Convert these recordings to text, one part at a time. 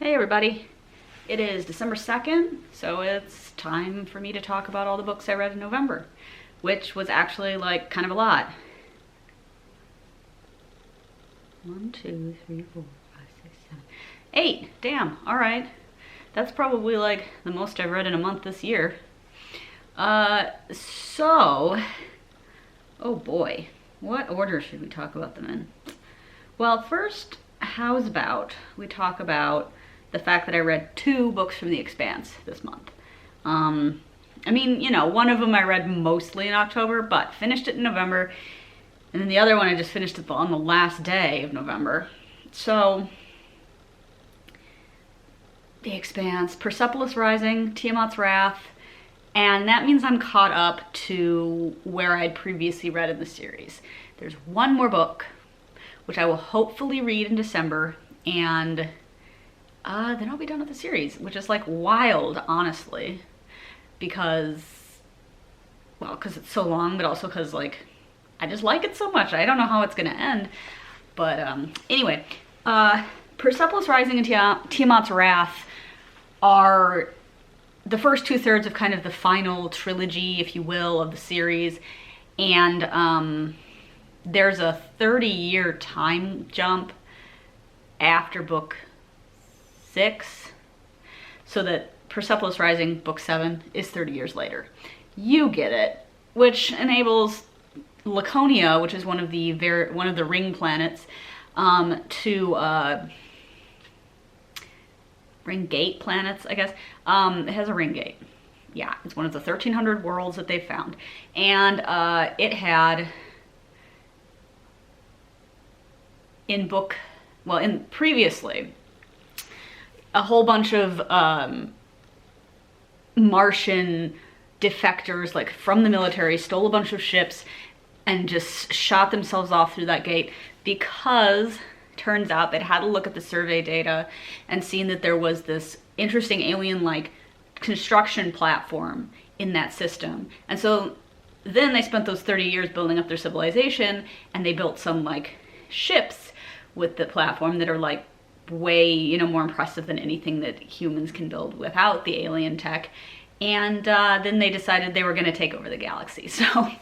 Hey everybody, it is December 2nd, so it's time for me to talk about all the books I read in November, which was actually like kind of a lot. 1, 2, 3, 4, 5, 6, 7, 8. Damn, alright. That's probably like the most I've read in a month this year. Oh boy, what order should we talk about them in? Well, first, how's about we talk about the fact that I read 2 books from The Expanse this month. I mean, you know, one of them I read mostly in October, but finished it in November, and then the other one I just finished it on the last day of November. So, The Expanse, Persepolis Rising, Tiamat's Wrath, and that means I'm caught up to where I'd previously read in the series. There's one more book, which I will hopefully read in December, and then I'll be done with the series, which is like wild, honestly, because it's so long, but also because like I just like it so much. I don't know how it's gonna end, but anyway, Persepolis Rising and Tiamat's Wrath are the first 2/3 of kind of the final trilogy, if you will, of the series, and there's a 30-year time jump after book 6, so that Persepolis Rising, book 7, is 30 years later. You get it, which enables Laconia, which is one of the ring planets, to ring gate planets, I guess. It has a ring gate. Yeah, it's one of the 1,300 worlds that they found, and it had previously a whole bunch of Martian defectors, like from the military, stole a bunch of ships and just shot themselves off through that gate, because turns out they'd had a look at the survey data and seen that there was this interesting alien-like construction platform in that system. And so then they spent those 30 years building up their civilization, and they built some like ships with the platform that are like way, you know, more impressive than anything that humans can build without the alien tech. And then they decided they were going to take over the galaxy. So,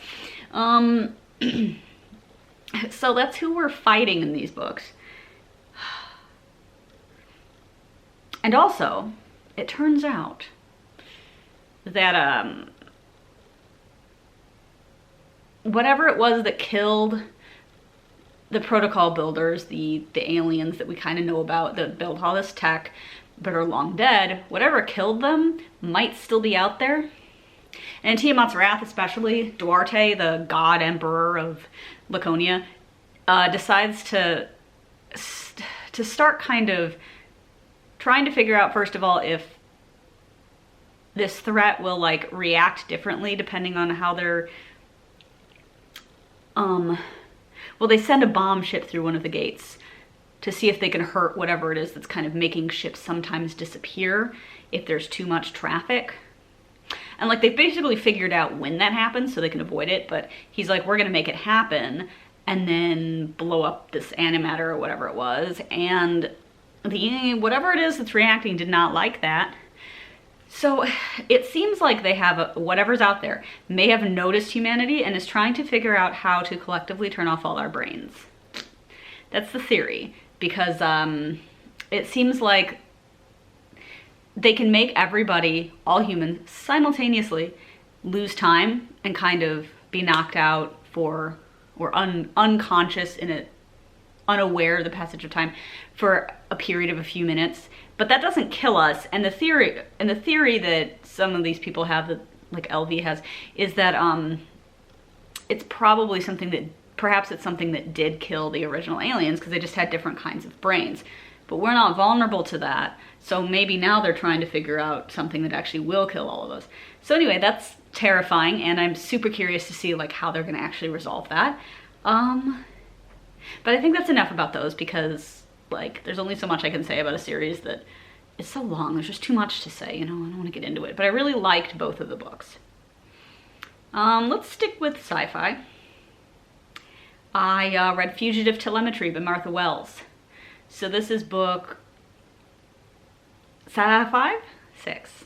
so that's who we're fighting in these books. And also, it turns out that whatever it was that killed the protocol builders, the aliens that we kind of know about that build all this tech but are long dead, whatever killed them might still be out there. And in Tiamat's Wrath especially, Duarte, the god emperor of Laconia, decides to start kind of trying to figure out, first of all, if this threat will like react differently depending on how they're well, they send a bomb ship through one of the gates to see if they can hurt whatever it is that's kind of making ships sometimes disappear if there's too much traffic. And like they've basically figured out when that happens so they can avoid it, but he's like, we're gonna make it happen and then blow up this antimatter or whatever it was, and whatever it is that's reacting did not like that. So it seems like they have whatever's out there may have noticed humanity and is trying to figure out how to collectively turn off all our brains. That's the theory, because it seems like they can make everybody, all humans, simultaneously lose time and kind of be knocked out or unconscious in it, unaware of the passage of time for a period of a few minutes. But that doesn't kill us. And the theory that some of these people have, that like LV has, is that it's probably something that, perhaps it's something that did kill the original aliens, because they just had different kinds of brains. But we're not vulnerable to that. So maybe now they're trying to figure out something that actually will kill all of us. So anyway, that's terrifying, and I'm super curious to see like how they're gonna actually resolve that. But I think that's enough about those, because like there's only so much I can say about a series that is so long. There's just too much to say, you know, I don't want to get into it. But I really liked both of the books. Let's stick with sci-fi. I read Fugitive, Telemetry by Martha Wells. So this is book 5? 6.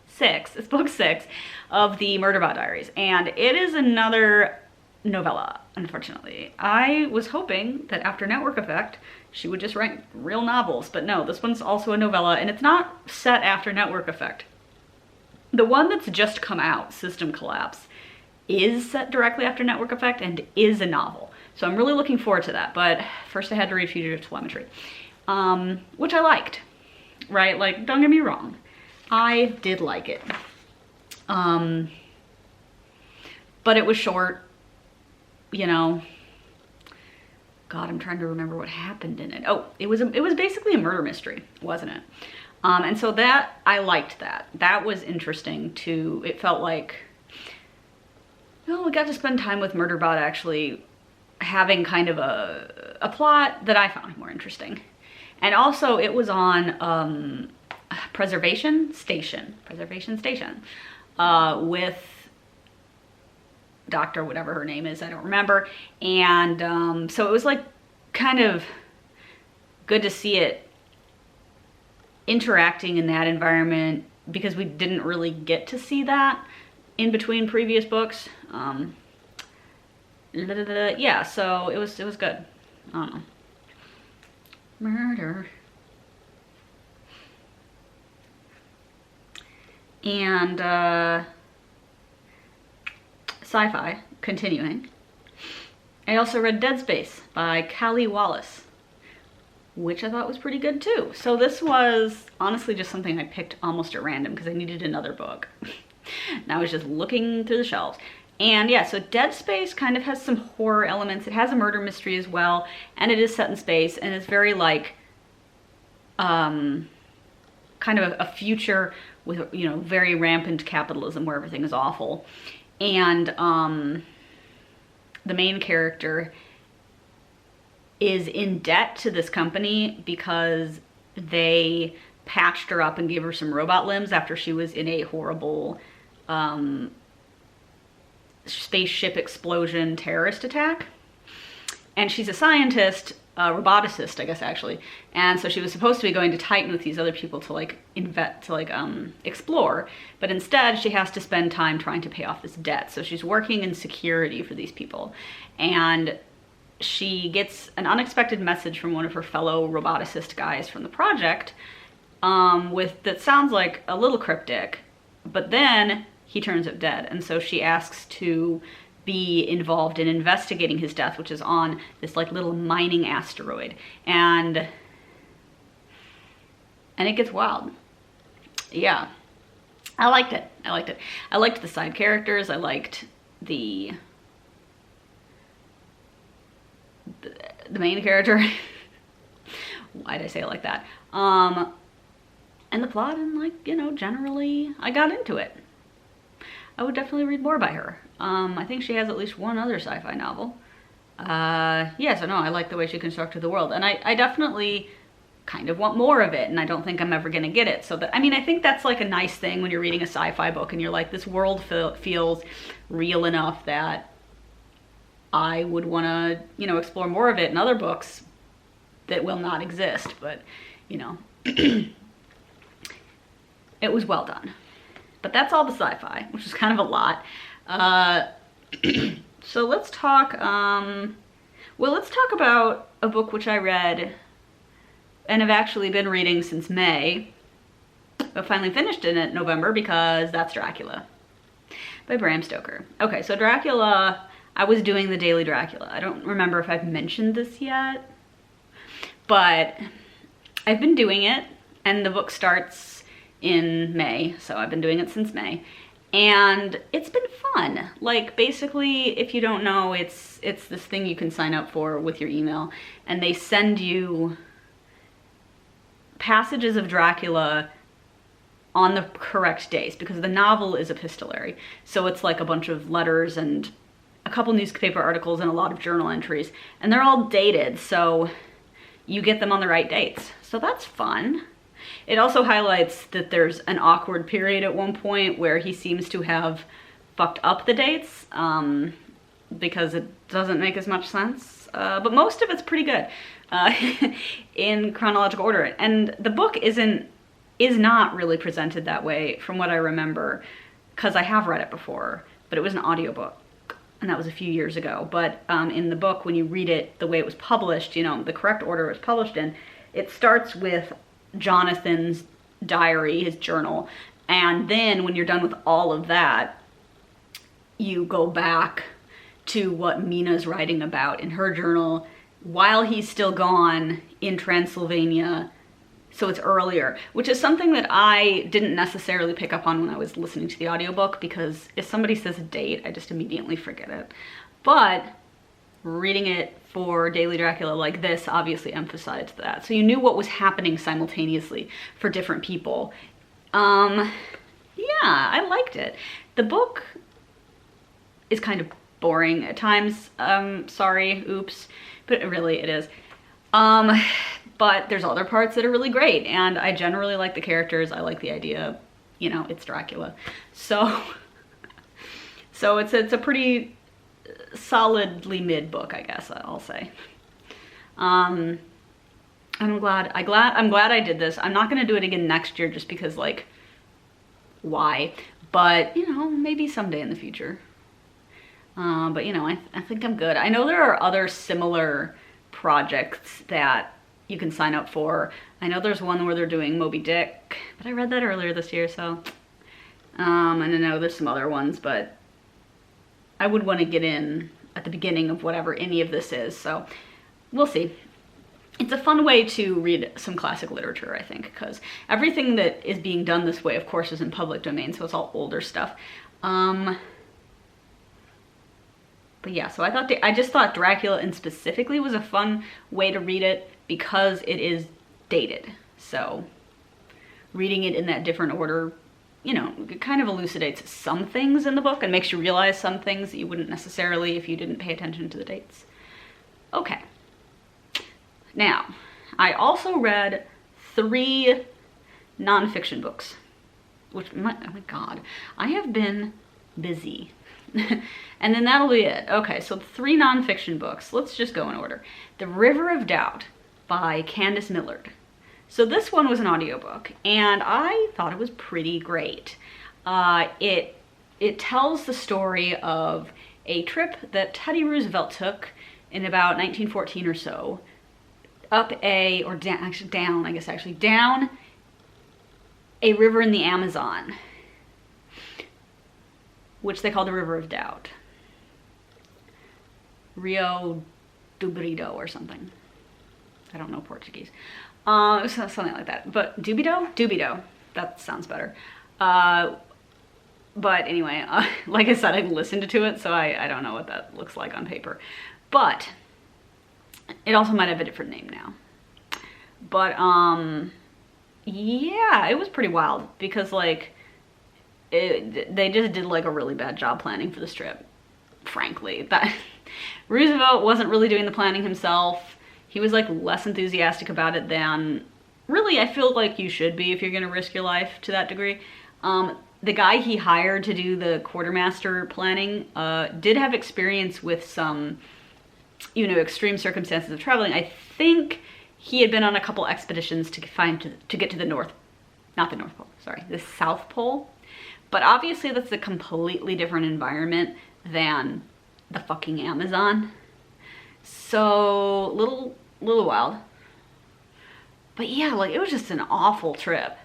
6. It's book 6 of the Murderbot Diaries. And it is another novella, unfortunately. I was hoping that after Network Effect, she would just write real novels. But no, this one's also a novella, and it's not set after Network Effect. The one that's just come out, System Collapse, is set directly after Network Effect and is a novel. So I'm really looking forward to that. But first I had to read Fugitive Telemetry, which I liked, right? Like, don't get me wrong. I did like it. But it was short, you know. God, I'm trying to remember what happened in it. Oh, it was basically a murder mystery, wasn't it? And so that, I liked that. That was interesting too. It felt like, well, we got to spend time with Murderbot actually having kind of a plot that I found more interesting. And also it was on Preservation Station, with Dr. whatever her name is, I don't remember. And so it was like kind of good to see it interacting in that environment, because we didn't really get to see that in between previous books. Yeah, so it was good. I don't know. Murder. And sci-fi, continuing. I also read Dead Space by Callie Wallace, which I thought was pretty good too. So this was honestly just something I picked almost at random because I needed another book. And I was just looking through the shelves. And yeah, so Dead Space kind of has some horror elements. It has a murder mystery as well, and it is set in space, and it's very like, kind of a future with, you know, very rampant capitalism where everything is awful. And the main character is in debt to this company because they patched her up and gave her some robot limbs after she was in a horrible spaceship explosion terrorist attack. And she's a scientist, a roboticist, I guess, actually. And so she was supposed to be going to Titan with these other people to like explore, but instead she has to spend time trying to pay off this debt. So she's working in security for these people, and she gets an unexpected message from one of her fellow roboticist guys from the project, that sounds like a little cryptic, but then he turns up dead. And so she asks to be involved in investigating his death, which is on this like little mining asteroid. And it gets wild. Yeah. I liked it. I liked the side characters. I liked the main character. Why did I say it like that? And the plot, and like, you know, generally I got into it. I would definitely read more by her. I think she has at least one other sci-fi novel. Yeah, so no, I like the way she constructed the world, and I definitely kind of want more of it, and I don't think I'm ever gonna get it. So that, I mean, I think that's like a nice thing when you're reading a sci-fi book and you're like, this world feels real enough that I would wanna, you know, explore more of it in other books that will not exist, but, you know, it was well done. But that's all the sci-fi, which is kind of a lot. So let's talk, let's talk about a book which I read and have actually been reading since May, but finally finished in November, because that's Dracula by Bram Stoker. Okay, so Dracula, I was doing the daily Dracula. I don't remember if I've mentioned this yet, but I've been doing it, and the book starts in May, so I've been doing it since May, and it's been fun. Like, basically, if you don't know, it's this thing you can sign up for with your email, and they send you passages of Dracula on the correct days, because the novel is epistolary, so it's like a bunch of letters and a couple newspaper articles and a lot of journal entries, and they're all dated, so you get them on the right dates, so that's fun. It also highlights that there's an awkward period at one point where he seems to have fucked up the dates, because it doesn't make as much sense. But most of it's pretty good in chronological order. And the book isn't is not really presented that way from what I remember, because I have read it before, but it was an audiobook, and that was a few years ago. But in the book, when you read it the way it was published, you know, the correct order it was published in, it starts with Jonathan's diary, his journal, and then when you're done with all of that, you go back to what Mina's writing about in her journal while he's still gone in Transylvania. So it's earlier, which is something that I didn't necessarily pick up on when I was listening to the audiobook, because if somebody says a date, I just immediately forget it. But reading it for Daily Dracula like this obviously emphasized that. So you knew what was happening simultaneously for different people. Yeah, I liked it. The book is kind of boring at times. Sorry, oops, but really it is. But there's other parts that are really great, and I generally like the characters. I like the idea, you know, it's Dracula. So it's a pretty solidly mid book, I guess I'll say. I'm glad I did this. I'm not gonna do it again next year just because, like, why? But, you know, maybe someday in the future. But, you know, I think I'm good. I know there are other similar projects that you can sign up for. I know there's one where they're doing Moby Dick, but I read that earlier this year, so. And I know there's some other ones, but I would want to get in at the beginning of whatever any of this is, so we'll see. It's a fun way to read some classic literature, I think, because everything that is being done this way, of course, is in public domain, so it's all older stuff. But yeah, so I just thought Dracula in specifically was a fun way to read it because it is dated. So reading it in that different order, you know, it kind of elucidates some things in the book and makes you realize some things that you wouldn't necessarily if you didn't pay attention to the dates. Okay. Now, I also read 3 nonfiction books, which, oh my God, I have been busy. And then that'll be it. Okay, so 3 nonfiction books. Let's just go in order. The River of Doubt by Candace Millard. So this one was an audiobook, and I thought it was pretty great. It tells the story of a trip that Teddy Roosevelt took in about 1914 or so, down a river in the Amazon, which they call the River of Doubt. Rio do Brito or something. I don't know Portuguese. Something like that. But Dubido? Dubido. That sounds better. But anyway, like I said, I listened to it, so I don't know what that looks like on paper. But it also might have a different name now. But yeah, it was pretty wild because, like, they just did like a really bad job planning for this trip, frankly. That Roosevelt wasn't really doing the planning himself. He was like less enthusiastic about it than really I feel like you should be if you're gonna risk your life to that degree. The guy he hired to do the quartermaster planning did have experience with some, you know, extreme circumstances of traveling. I think he had been on a couple expeditions to get to the the South Pole. But obviously that's a completely different environment than the fucking Amazon. So, little wild. But yeah, like, it was just an awful trip.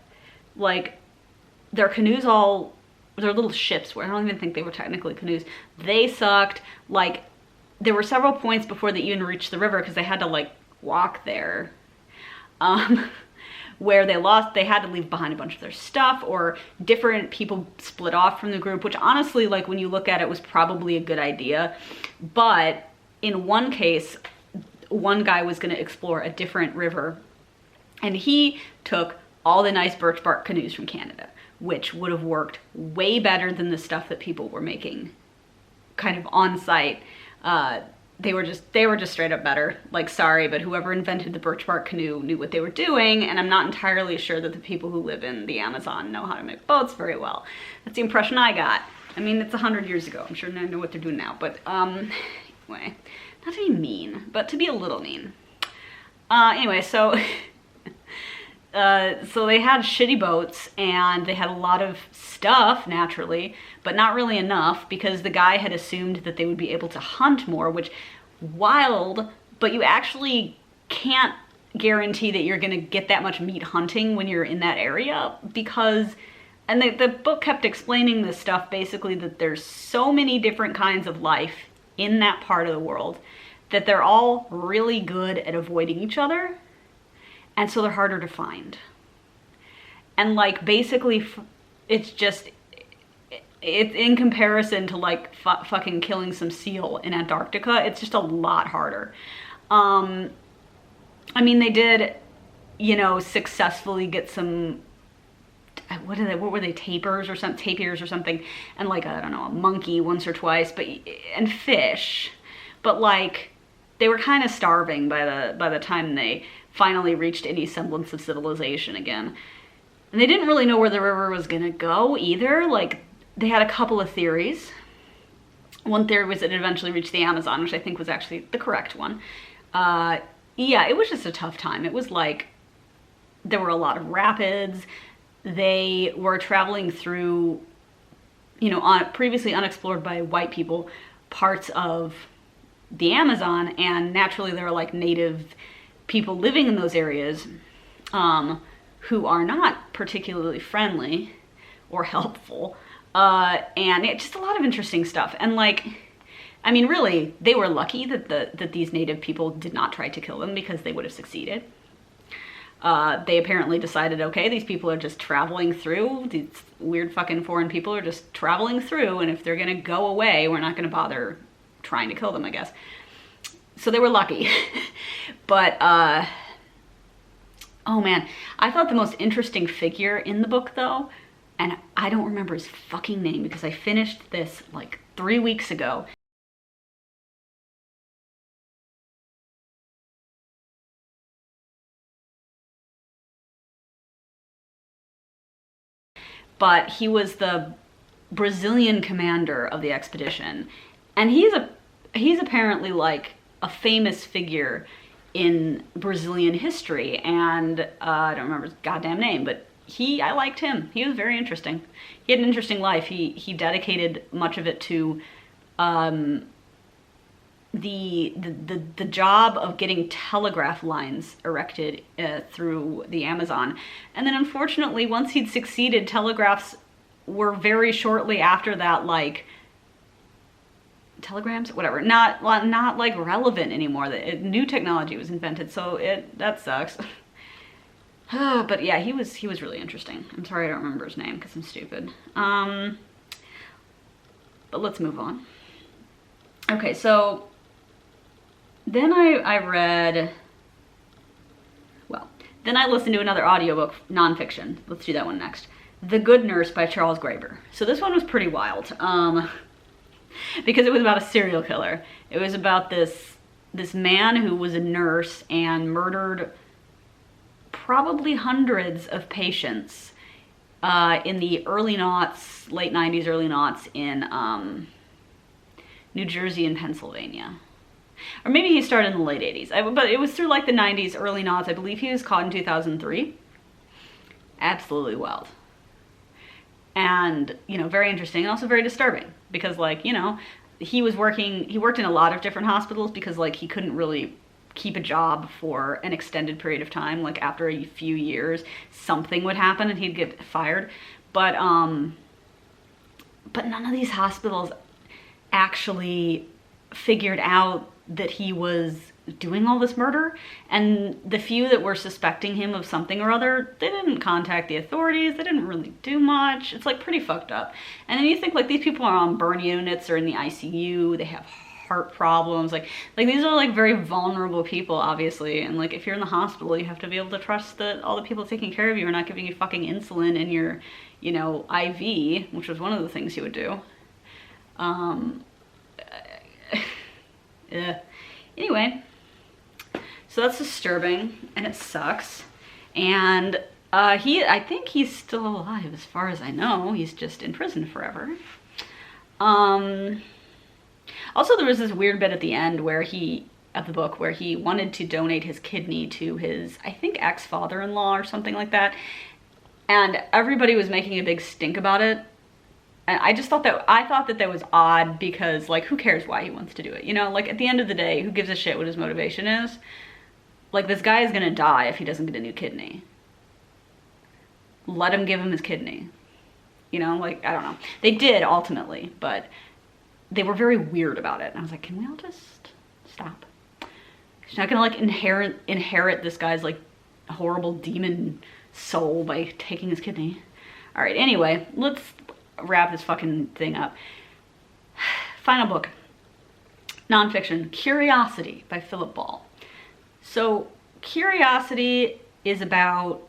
Like, their canoes their little ships, where I don't even think they were technically canoes, they sucked. Like, there were several points before they even reached the river because they had to, like, walk there. Where they had to leave behind a bunch of their stuff, or different people split off from the group, which honestly, like, when you look at it, was probably a good idea. But in one case, one guy was going to explore a different river, and he took all the nice birch bark canoes from Canada, which would have worked way better than the stuff that people were making kind of on site. They were just straight up better. Like, sorry, but whoever invented the birch bark canoe knew what they were doing, and I'm not entirely sure that the people who live in the Amazon know how to make boats very well. That's the impression I got. I mean, it's 100 years ago. I'm sure they know what they're doing now, but anyway, not to be mean, but to be a little mean. Anyway, so So they had shitty boats and they had a lot of stuff, naturally, but not really enough because the guy had assumed that they would be able to hunt more, which, wild, but you actually can't guarantee that you're gonna get that much meat hunting when you're in that area because, and the book kept explaining this stuff, basically that there's so many different kinds of life in that part of the world that they're all really good at avoiding each other, and so they're harder to find. And like basically it's just, it's in comparison to like fucking killing some seal in Antarctica, it's just a lot harder. I mean, they did, you know, successfully get some, what were they, tapirs or something, and like, I don't know, a monkey once or twice, but, and fish, but like, they were kind of starving by the time they finally reached any semblance of civilization again. And they didn't really know where the river was gonna go either. Like, they had a couple of theories. One theory was that it eventually reached the Amazon, which I think was actually the correct one. Yeah, it was just a tough time. It was like, there were a lot of rapids. They were traveling through, you know, previously unexplored by white people, parts of the Amazon, and naturally there are like native people living in those areas who are not particularly friendly or helpful, and it's just a lot of interesting stuff. And like, I mean, really, they were lucky that these native people did not try to kill them, because they would have succeeded. They apparently decided, okay, these people are just traveling through, these weird fucking foreign people are just traveling through, and if they're gonna go away, we're not gonna bother trying to kill them, I guess. So they were lucky. But, oh man, I thought the most interesting figure in the book, though, and I don't remember his fucking name because I finished this like 3 weeks ago. But he was the Brazilian commander of the expedition, and he's apparently like a famous figure in Brazilian history, and I don't remember his goddamn name, but I liked him. He was very interesting. He had an interesting life. He dedicated much of it to the job of getting telegraph lines erected through the Amazon. And then unfortunately, once he'd succeeded, telegraphs were very shortly after that, like, telegrams, whatever, not like relevant anymore. New technology was invented, so that sucks. But yeah, he was really interesting. I'm sorry I don't remember his name because I'm stupid. But let's move on. Okay, so then I read, well, then I listened to another audiobook, nonfiction. Let's do that one next. The Good Nurse by Charles Graeber. So this one was pretty wild, because it was about a serial killer. It was about this man who was a nurse and murdered probably hundreds of patients in the early noughts, late 90s, early noughts in New Jersey and Pennsylvania. Or maybe he started in the late 80s, but it was through like the 90s, early noughts. I believe he was caught in 2003. Absolutely wild. And, you know, very interesting and also very disturbing because, like, you know, he worked in a lot of different hospitals because, like, he couldn't really keep a job for an extended period of time. Like, after a few years, something would happen and he'd get fired. But none of these hospitals actually figured out that he was doing all this murder, and the few that were suspecting him of something or other, they didn't contact the authorities. They didn't really do much. It's like pretty fucked up. And then you think, like, these people are on burn units or in the ICU, they have heart problems, like these are like very vulnerable people, obviously, and like if you're in the hospital, you have to be able to trust that all the people taking care of you are not giving you fucking insulin in your, you know, IV, which was one of the things he would do. Anyway, so that's disturbing and it sucks. And I think he's still alive as far as I know. He's just in prison forever. Also, there was this weird bit at the end where he of the book where he wanted to donate his kidney to his, I think, ex-father-in-law or something like that. And everybody was making a big stink about it. And I thought that was odd because, like, who cares why he wants to do it? You know, like, at the end of the day, who gives a shit what his motivation is? Like, this guy is gonna die if he doesn't get a new kidney. Let him give him his kidney. You know, like, I don't know. They did ultimately, but they were very weird about it. And I was like, can we all just stop? She's not gonna, like, inherit this guy's, like, horrible demon soul by taking his kidney. All right, anyway, let's wrap this fucking thing up. Final book, nonfiction, Curiosity by Philip Ball. So Curiosity is about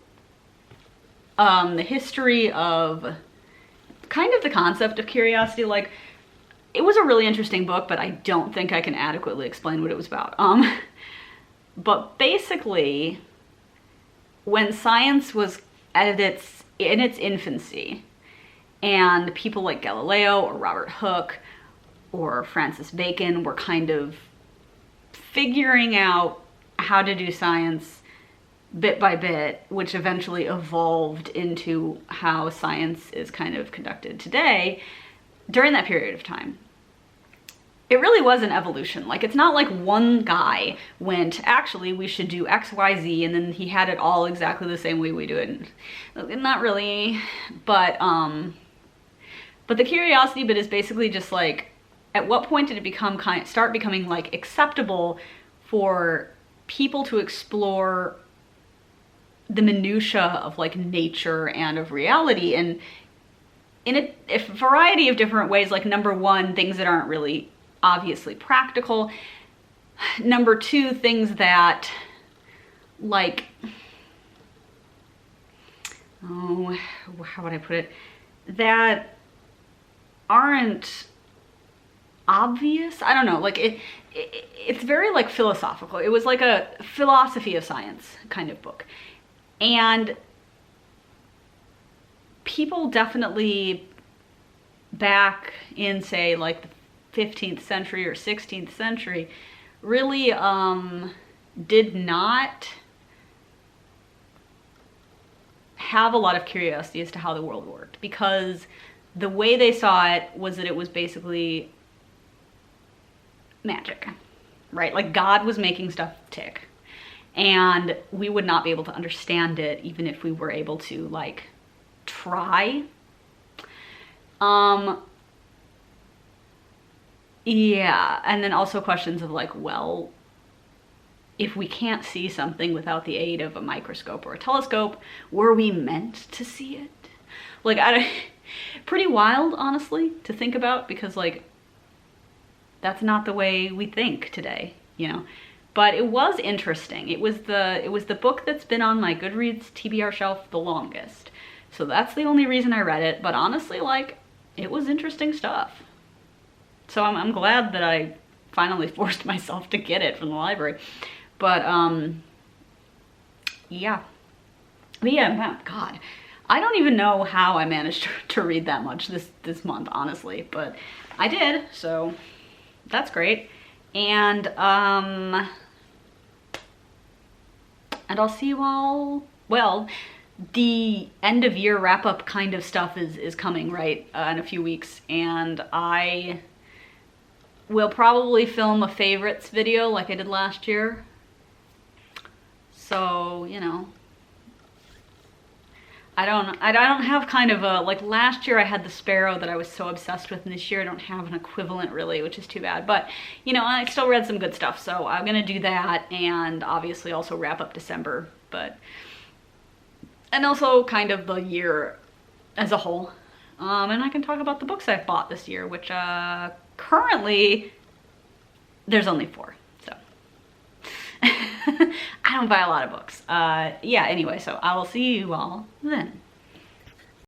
the history of kind of the concept of curiosity. Like, it was a really interesting book, but I don't think I can adequately explain what it was about. But basically, when science was in its infancy, and people like Galileo or Robert Hooke or Francis Bacon were kind of figuring out how to do science bit by bit, which eventually evolved into how science is kind of conducted today. During that period of time, it really was an evolution. Like, it's not like one guy went, actually, we should do X, Y, Z, and then he had it all exactly the same way we do it. Not really, but the curiosity bit is basically just like, at what point did it start becoming like acceptable for people to explore the minutia of like nature and of reality, and in a variety of different ways. Like, number one, things that aren't really obviously practical. Number two, things that, like, oh, how would I put it? That aren't obvious. I don't know, like, it's very like philosophical. It was like a philosophy of science kind of book. And people definitely back in, say, like the 15th century or 16th century really did not have a lot of curiosity as to how the world worked, because the way they saw it was that it was basically magic, right? Like, God was making stuff tick, and we would not be able to understand it even if we were able to, like, try. Yeah, and then also questions of like, well, if we can't see something without the aid of a microscope or a telescope, were we meant to see it? Like, pretty wild, honestly, to think about, because, like, that's not the way we think today, you know? But it was interesting. It was the book that's been on my Goodreads TBR shelf the longest. So that's the only reason I read it, but honestly, like, it was interesting stuff. So I'm glad that I finally forced myself to get it from the library. But, yeah. But yeah, wow, God. I don't even know how I managed to read that much this month, honestly. But I did, so that's great. And I'll see you all, well, the end of year wrap up kind of stuff is coming, right, in a few weeks. And I will probably film a favorites video like I did last year. So, you know, I don't have kind of a, like, last year I had the sparrow that I was so obsessed with, and this year I don't have an equivalent really, which is too bad. But, you know, I still read some good stuff, so I'm gonna do that, and obviously also wrap up December, but, and also kind of the year as a whole. And I can talk about the books I've bought this year, which currently there's only 4, so. I don't buy a lot of books. Yeah, anyway, so I will see you all then.